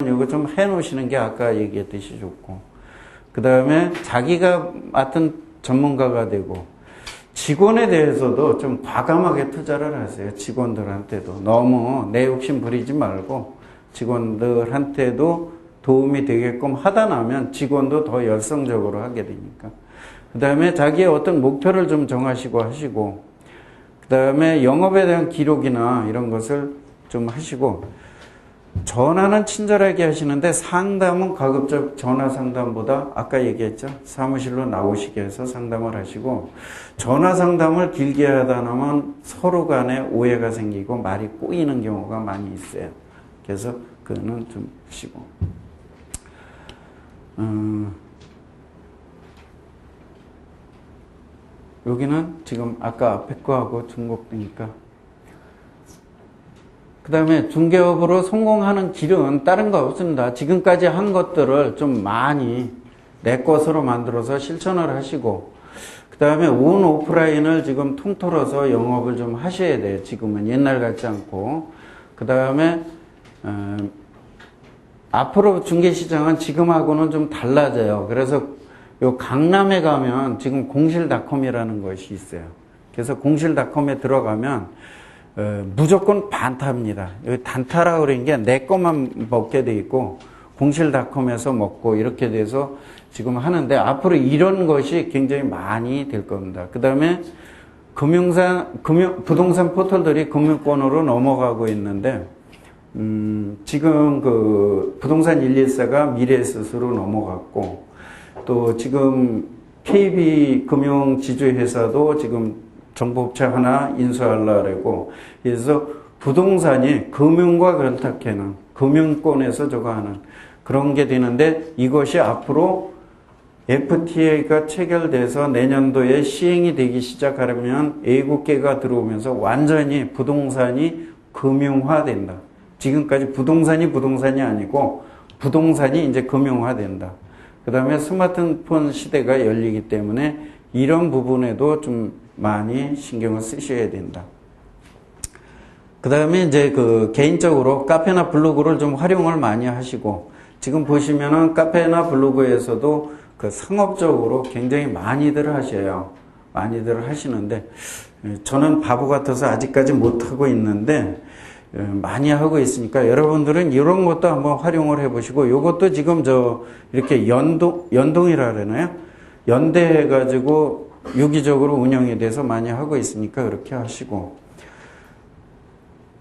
이거 좀 해놓으시는 게 아까 얘기했듯이 좋고, 그 다음에 자기가 맡은 전문가가 되고, 직원에 대해서도 좀 과감하게 투자를 하세요. 직원들한테도. 너무 내 욕심 부리지 말고 직원들한테도 도움이 되게끔 하다 나면 직원도 더 열성적으로 하게 되니까. 그 다음에 자기의 어떤 목표를 좀 정하시고 하시고, 그 다음에 영업에 대한 기록이나 이런 것을 좀 하시고, 전화는 친절하게 하시는데 상담은 가급적 전화 상담보다 아까 얘기했죠. 사무실로 나오시게 해서 상담을 하시고, 전화 상담을 길게 하다 보면 서로 간에 오해가 생기고 말이 꼬이는 경우가 많이 있어요. 그래서 그거는 좀 하시고. 여기는 지금 아까 앞에 거하고 중복되니까. 그 다음에 중개업으로 성공하는 길은 다른 거 없습니다. 지금까지 한 것들을 좀 많이 내 것으로 만들어서 실천을 하시고, 그 다음에 온 오프라인을 지금 통틀어서 영업을 좀 하셔야 돼요. 지금은 옛날 같지 않고. 그 다음에 앞으로 중개시장은 지금하고는 좀 달라져요. 그래서 요 강남에 가면 지금 공실닷컴이라는 것이 있어요. 그래서 공실닷컴에 들어가면 무조건 반타입니다. 여기 단타라고 그러는 게 내 것만 먹게 돼 있고 공실닷컴에서 먹고 이렇게 돼서 지금 하는데, 앞으로 이런 것이 굉장히 많이 될 겁니다. 그 다음에 부동산 포털들이 금융권으로 넘어가고 있는데, 지금 그 부동산 114가 미래에셋으로 넘어갔고, 또 지금 KB 금융지주회사도 지금 정보업체 하나 인수하려고, 그래서 부동산이 금융과 결탁하는, 금융권에서 저거 하는 그런 게 되는데, 이것이 앞으로 FTA가 체결돼서 내년도에 시행이 되기 시작하려면 애국계가 들어오면서 완전히 부동산이 금융화된다. 지금까지 부동산이 아니고 부동산이 이제 금융화된다. 그 다음에 스마트폰 시대가 열리기 때문에 이런 부분에도 좀 많이 신경을 쓰셔야 된다. 그 다음에 이제 그 개인적으로 카페나 블로그를 좀 활용을 많이 하시고, 지금 보시면은 카페나 블로그에서도 그 상업적으로 굉장히 많이들 하셔요. 많이들 하시는데, 저는 바보 같아서 아직까지 못하고 있는데, 많이 하고 있으니까 여러분들은 이런 것도 한번 활용을 해보시고, 요것도 지금 이렇게 연동이라 그러나요? 연대해가지고 유기적으로 운영이 돼서 많이 하고 있으니까 그렇게 하시고,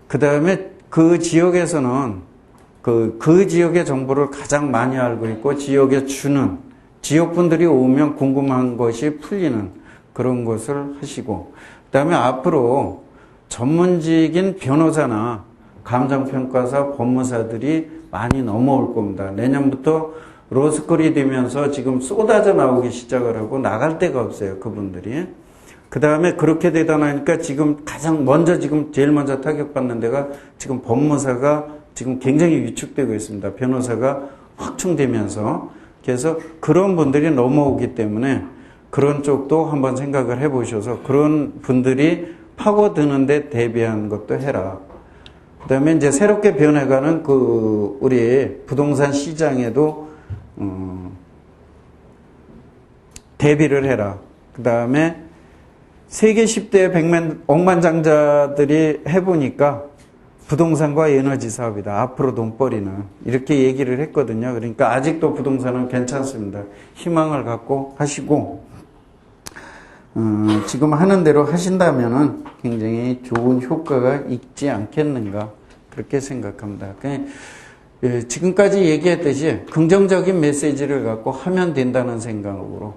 그 다음에 그 지역에서는 그 지역의 정보를 가장 많이 알고 있고, 지역에 주는, 지역분들이 오면 궁금한 것이 풀리는 그런 것을 하시고, 그 다음에 앞으로 전문직인 변호사나 감정평가사, 법무사들이 많이 넘어올 겁니다. 내년부터 로스쿨이 되면서 지금 쏟아져 나오기 시작을 하고 나갈 데가 없어요, 그분들이. 그 다음에 그렇게 되다 나니까 지금 제일 먼저 타격받는 데가 지금 법무사가 지금 굉장히 위축되고 있습니다. 변호사가 확충되면서. 그래서 그런 분들이 넘어오기 때문에 그런 쪽도 한번 생각을 해보셔서 그런 분들이 파고드는데 대비한 것도 해라. 그 다음에 이제 새롭게 변해가는 우리 부동산 시장에도 대비를 해라. 그 다음에 세계 10대 억만장자들이 해보니까 부동산과 에너지 사업이다. 앞으로 돈벌이는. 이렇게 얘기를 했거든요. 그러니까 아직도 부동산은 괜찮습니다. 희망을 갖고 하시고, 지금 하는 대로 하신다면은 굉장히 좋은 효과가 있지 않겠는가. 그렇게 생각합니다. 지금까지 얘기했듯이 긍정적인 메시지를 갖고 하면 된다는 생각으로,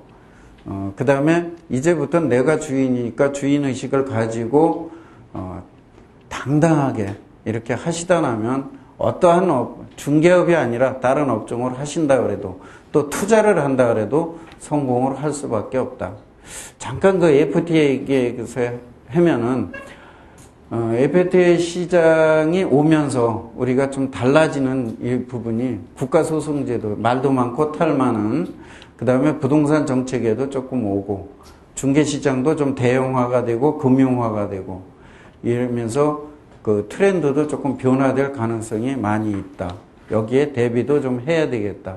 그 다음에 이제부터 내가 주인이니까 주인의식을 가지고, 당당하게 이렇게 하시다 나면 어떠한 중개업이 아니라 다른 업종을 하신다 그래도, 또 투자를 한다 그래도 성공을 할 수밖에 없다. 잠깐 그 FTA에서 하면은, FTA 시장이 오면서 우리가 좀 달라지는 이 부분이 국가소송제도, 말도 많고 탈 많은, 그 다음에 부동산 정책에도 조금 오고, 중개시장도 좀 대형화가 되고, 금융화가 되고, 이러면서 그 트렌드도 조금 변화될 가능성이 많이 있다. 여기에 대비도 좀 해야 되겠다.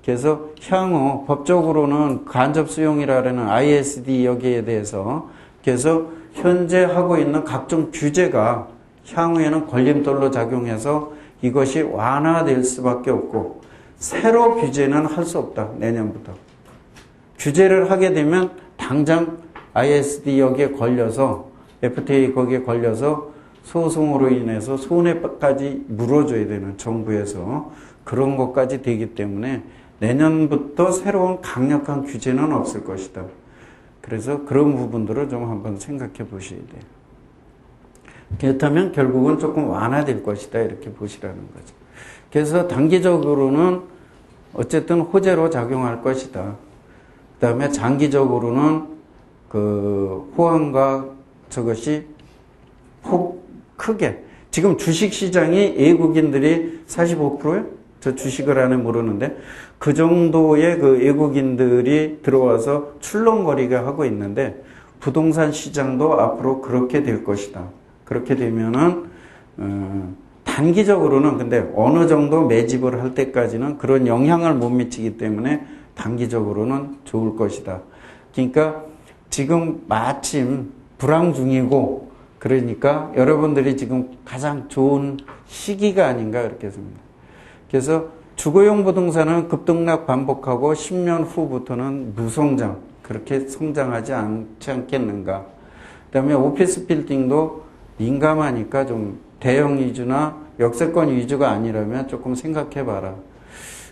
그래서 향후 법적으로는 간접 수용이라는 ISD 여기에 대해서 그래서 현재 하고 있는 각종 규제가 향후에는 걸림돌로 작용해서 이것이 완화될 수밖에 없고 새로 규제는 할 수 없다. 내년부터. 규제를 하게 되면 당장 ISD 여기에 걸려서 FTA 거기에 걸려서 소송으로 인해서 손해까지 물어줘야 되는 정부에서 그런 것까지 되기 때문에 내년부터 새로운 강력한 규제는 없을 것이다. 그래서 그런 부분들을 좀 한번 생각해 보셔야 돼요. 그렇다면 결국은 조금 완화될 것이다. 이렇게 보시라는 거죠. 그래서 단기적으로는 어쨌든 호재로 작용할 것이다. 그 다음에 장기적으로는 그 호황과 저것이 크게 지금 주식시장이 외국인들이 45%요? 저 주식을 안 해 모르는데 그 정도의 그 외국인들이 들어와서 출렁거리게 하고 있는데 부동산 시장도 앞으로 그렇게 될 것이다. 그렇게 되면은 단기적으로는 근데 어느 정도 매집을 할 때까지는 그런 영향을 못 미치기 때문에 단기적으로는 좋을 것이다. 그러니까 지금 마침 불황 중이고 그러니까 여러분들이 지금 가장 좋은 시기가 아닌가 그렇게 봅니다. 그래서 주거용 부동산은 급등락 반복하고 10년 후부터는 무성장, 그렇게 성장하지 않지 않겠는가. 그 다음에 오피스 빌딩도 민감하니까 좀 대형 위주나 역세권 위주가 아니라면 조금 생각해 봐라.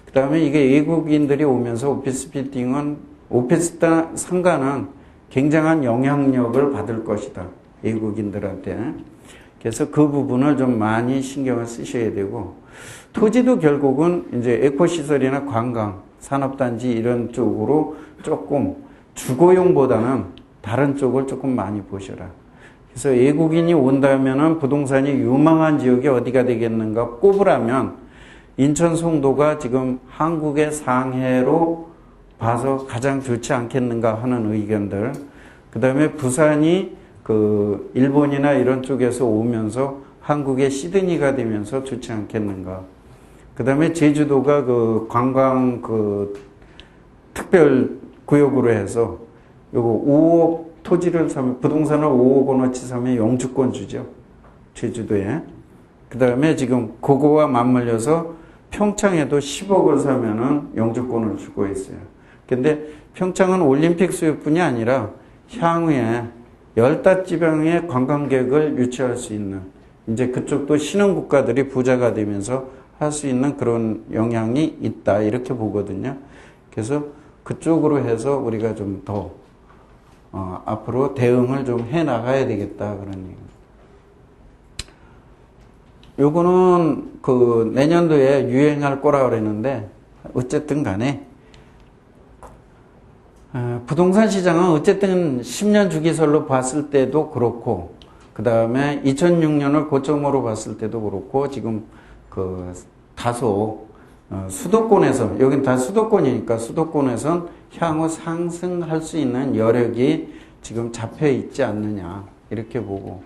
그 다음에 이게 외국인들이 오면서 오피스 빌딩은, 오피스 상가는 굉장한 영향력을 받을 것이다. 외국인들한테. 그래서 그 부분을 좀 많이 신경을 쓰셔야 되고, 토지도 결국은 이제 에코시설이나 관광, 산업단지 이런 쪽으로 조금 주거용보다는 다른 쪽을 조금 많이 보셔라. 그래서 외국인이 온다면은 부동산이 유망한 지역이 어디가 되겠는가 꼽으라면 인천 송도가 지금 한국의 상해로 봐서 가장 좋지 않겠는가 하는 의견들. 그 다음에 부산이 그 일본이나 이런 쪽에서 오면서 한국의 시드니가 되면서 좋지 않겠는가. 그 다음에 제주도가 그 관광 그 특별 구역으로 해서 요거 5억 토지를 사면, 부동산을 5억 원어치 사면 영주권 주죠. 제주도에. 그 다음에 지금 그거와 맞물려서 평창에도 10억을 사면은 영주권을 주고 있어요. 근데 평창은 올림픽 수요뿐이 아니라 향후에 15지방의 관광객을 유치할 수 있는, 이제 그쪽도 신흥국가들이 부자가 되면서 할 수 있는 그런 영향이 있다. 이렇게 보거든요. 그래서 그쪽으로 해서 우리가 좀 더, 앞으로 대응을 좀 해 나가야 되겠다. 그런 얘기입니다. 요거는 그 내년도에 유행할 거라 그랬는데, 어쨌든 간에, 부동산 시장은 어쨌든 10년 주기설로 봤을 때도 그렇고, 그 다음에 2006년을 고점으로 봤을 때도 그렇고, 지금 그 다소 수도권에서, 여긴 다 수도권이니까 수도권에선 향후 상승할 수 있는 여력이 지금 잡혀 있지 않느냐 이렇게 보고,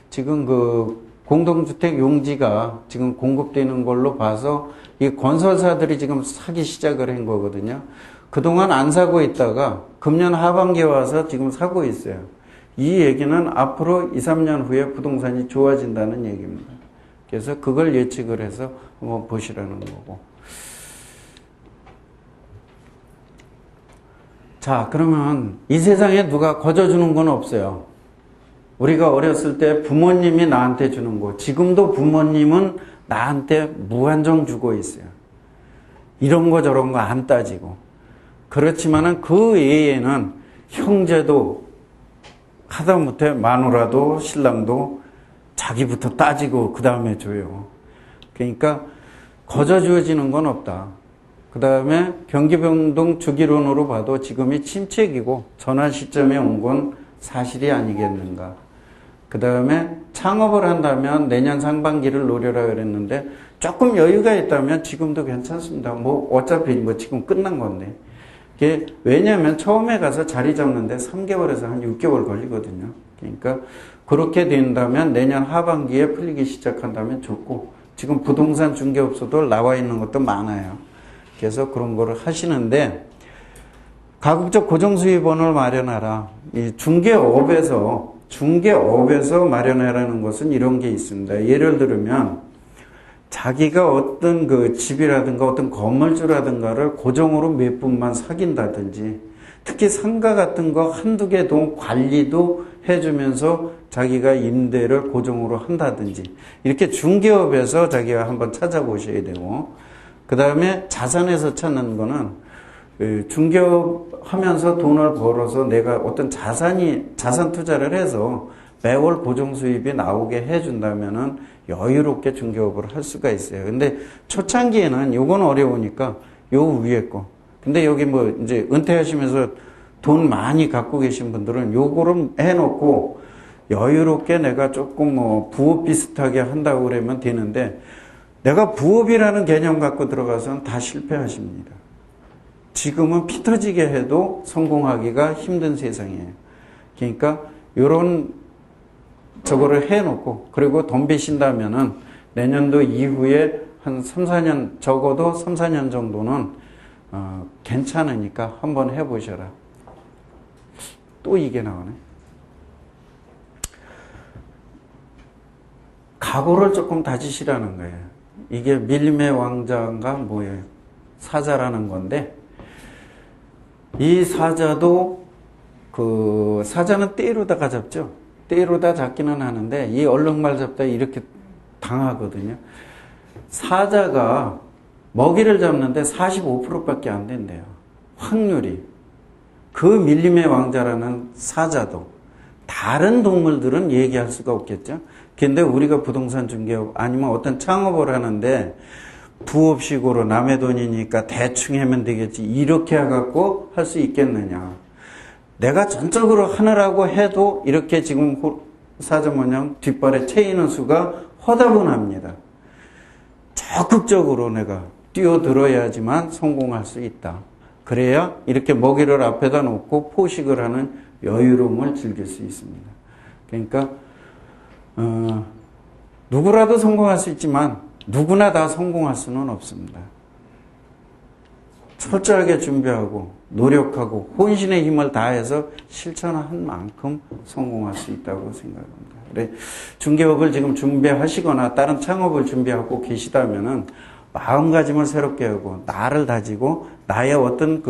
지금 그 공동주택 용지가 지금 공급되는 걸로 봐서 이 건설사들이 지금 사기 시작을 한 거거든요. 그동안 안 사고 있다가 금년 하반기에 와서 지금 사고 있어요. 이 얘기는 앞으로 2, 3년 후에 부동산이 좋아진다는 얘기입니다. 그래서 그걸 예측을 해서 한번 보시라는 거고. 자, 그러면 이 세상에 누가 거저주는 건 없어요. 우리가 어렸을 때 부모님이 나한테 주는 거, 지금도 부모님은 나한테 무한정 주고 있어요. 이런 거 저런 거 안 따지고. 그렇지만은 그 외에는 형제도 하다못해 마누라도 신랑도 자기부터 따지고 그 다음에 줘요. 그러니까 거저 주어지는 건 없다. 그 다음에 경기변동 주기론으로 봐도 지금이 침체기고 전환 시점에 온 건 사실이 아니겠는가. 그 다음에 창업을 한다면 내년 상반기를 노려라 그랬는데 조금 여유가 있다면 지금도 괜찮습니다. 뭐 어차피 뭐 지금 끝난 건데. 이게 왜냐하면 처음에 가서 자리 잡는데 3개월에서 한 6개월 걸리거든요. 그러니까 그렇게 된다면 내년 하반기에 풀리기 시작한다면 좋고, 지금 부동산 중개업소들 나와 있는 것도 많아요. 그래서 그런 거를 하시는데, 가급적 고정수입원을 마련하라. 이 중개업에서 마련하라는 것은 이런 게 있습니다. 예를 들면, 자기가 어떤 그 집이라든가 어떤 건물주라든가를 고정으로 몇 분만 사귄다든지, 특히 상가 같은 거 한두 개 동 관리도 해주면서 자기가 임대를 고정으로 한다든지, 이렇게 중개업에서 자기가 한번 찾아보셔야 되고, 그 다음에 자산에서 찾는 거는 중개업 하면서 돈을 벌어서 내가 어떤 자산 투자를 해서 매월 고정 수입이 나오게 해준다면은 여유롭게 중개업을 할 수가 있어요. 근데 초창기에는 요건 어려우니까 요 위에 거. 근데 여기 뭐 이제 은퇴하시면서 돈 많이 갖고 계신 분들은 요거를 해놓고 여유롭게 내가 조금 뭐 부업 비슷하게 한다고 그러면 되는데, 내가 부업이라는 개념 갖고 들어가서는 다 실패하십니다. 지금은 피 터지게 해도 성공하기가 힘든 세상이에요. 그러니까 요런 저거를 해놓고, 그리고 돈 베신다면은 내년도 이후에 한 3, 4년, 적어도 3, 4년 정도는 괜찮으니까 한번 해보셔라. 또 이게 나오네. 각오를 조금 다지시라는 거예요. 이게 밀림의 왕자인가 뭐예요? 사자라는 건데, 이 사자도 그 사자는 떼로다가 잡죠. 떼로다 잡기는 하는데 이 얼룩말 잡다 이렇게 당하거든요. 사자가 먹이를 잡는데 45%밖에 안 된대요. 확률이. 그 밀림의 왕자라는 사자도, 다른 동물들은 얘기할 수가 없겠죠. 근데 우리가 부동산 중개업 아니면 어떤 창업을 하는데 부업식으로 남의 돈이니까 대충 하면 되겠지, 이렇게 해갖고 할 수 있겠느냐. 내가 전적으로 하느라고 해도 이렇게 지금 사자 모양 뒷발에 채이는 수가 허다분합니다. 적극적으로 내가 뛰어들어야지만 성공할 수 있다. 그래야 이렇게 먹이를 앞에다 놓고 포식을 하는 여유로움을 즐길 수 있습니다. 그러니까 누구라도 성공할 수 있지만 누구나 다 성공할 수는 없습니다. 철저하게 준비하고 노력하고 혼신의 힘을 다해서 실천한 만큼 성공할 수 있다고 생각합니다. 그래, 중개업을 지금 준비하시거나 다른 창업을 준비하고 계시다면은 마음가짐을 새롭게 하고 나를 다지고 나의 어떤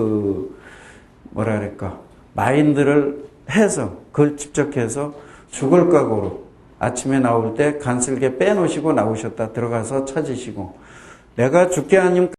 마인드를 해서 그걸 집적해서 죽을 각오로 아침에 나올 때 간슬게 빼놓으시고 나오셨다 들어가서 찾으시고, 내가 죽게 아니면